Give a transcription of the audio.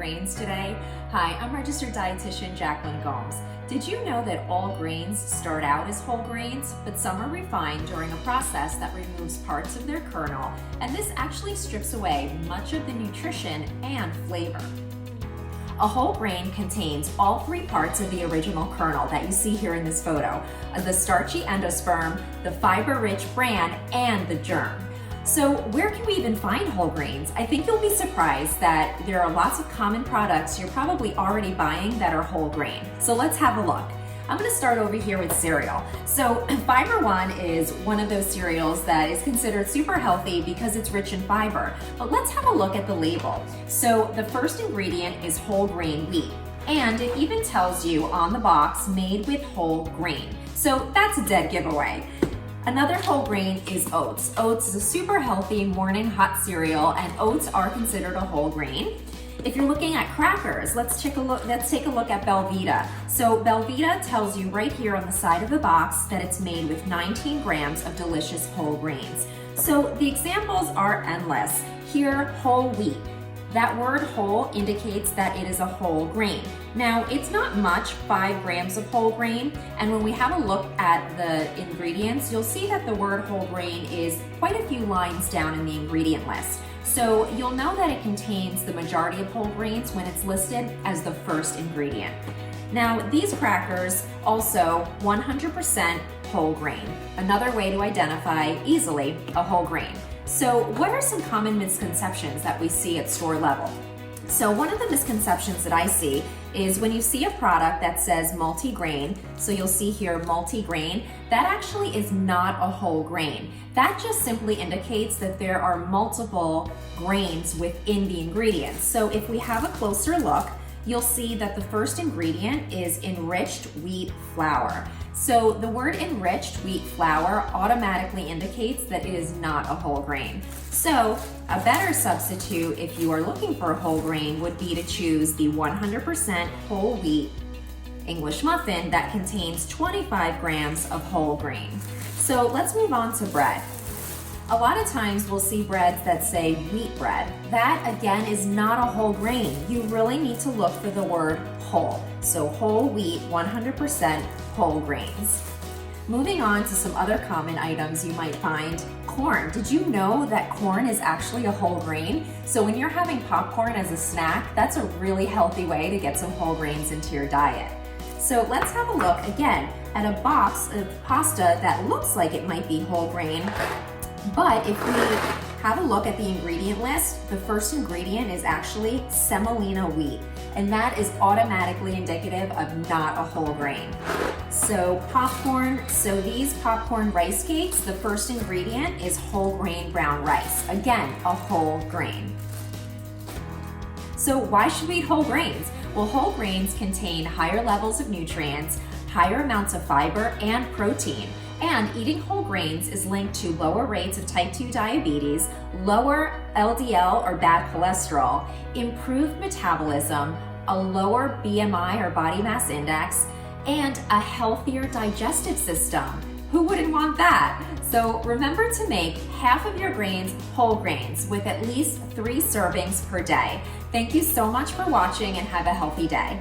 grains today. Hi, I'm registered dietitian Jacqueline Gomes. Did you know that all grains start out as whole grains, but some are refined during a process that removes parts of their kernel, and this actually strips away much of the nutrition and flavor. A whole grain contains all three parts of the original kernel that you see here in this photo: the starchy endosperm, the fiber-rich bran, and the germ. So where can we even find whole grains? I think you'll be surprised that there are lots of common products you're probably already buying that are whole grain. So let's have a look. I'm going to start over here with cereal. So Fiber One is one of those cereals that is considered super healthy because it's rich in fiber. But let's have a look at the label. So the first ingredient is whole grain wheat, and it even tells you on the box, made with whole grain. So that's a dead giveaway. Another whole grain is oats. Oats is a super healthy morning hot cereal, and oats are considered a whole grain. If you're looking at crackers, let's take a look at Belvita. So Belvita tells you right here on the side of the box that it's made with 19 grams of delicious whole grains. So the examples are endless. Here, whole wheat. That word whole indicates that it is a whole grain. Now, it's not much, 5 grams of whole grain, and when we have a look at the ingredients, you'll see that the word whole grain is quite a few lines down in the ingredient list. So you'll know that it contains the majority of whole grains when it's listed as the first ingredient. Now, these crackers also 100% whole grain. Another way to identify easily a whole grain. So what are some common misconceptions that we see at store level? So one of the misconceptions that I see is when you see a product that says multi-grain, so you'll see here multi-grain, that actually is not a whole grain. That just simply indicates that there are multiple grains within the ingredients. So if we have a closer look, you'll see that the first ingredient is enriched wheat flour. So the word enriched wheat flour automatically indicates that it is not a whole grain. So a better substitute if you are looking for a whole grain would be to choose the 100% whole wheat English muffin that contains 25 grams of whole grain. So let's move on to bread. A lot of times we'll see breads that say wheat bread. That again is not a whole grain. You really need to look for the word whole. So whole wheat, 100% whole grains. Moving on to some other common items you might find. Corn. Did you know that corn is actually a whole grain? So when you're having popcorn as a snack, that's a really healthy way to get some whole grains into your diet. So let's have a look again at a box of pasta that looks like it might be whole grain. But if we have a look at the ingredient list, the first ingredient is actually semolina wheat, and that is automatically indicative of not a whole grain. So popcorn, so these popcorn rice cakes, the first ingredient is whole grain brown rice. Again, a whole grain. So why should we eat whole grains? Well, whole grains contain higher levels of nutrients, higher amounts of fiber and protein. And eating whole grains is linked to lower rates of type 2 diabetes, lower LDL or bad cholesterol, improved metabolism, a lower BMI or body mass index, and a healthier digestive system. Who wouldn't want that? So remember to make half of your grains whole grains with at least 3 servings per day. Thank you so much for watching and have a healthy day.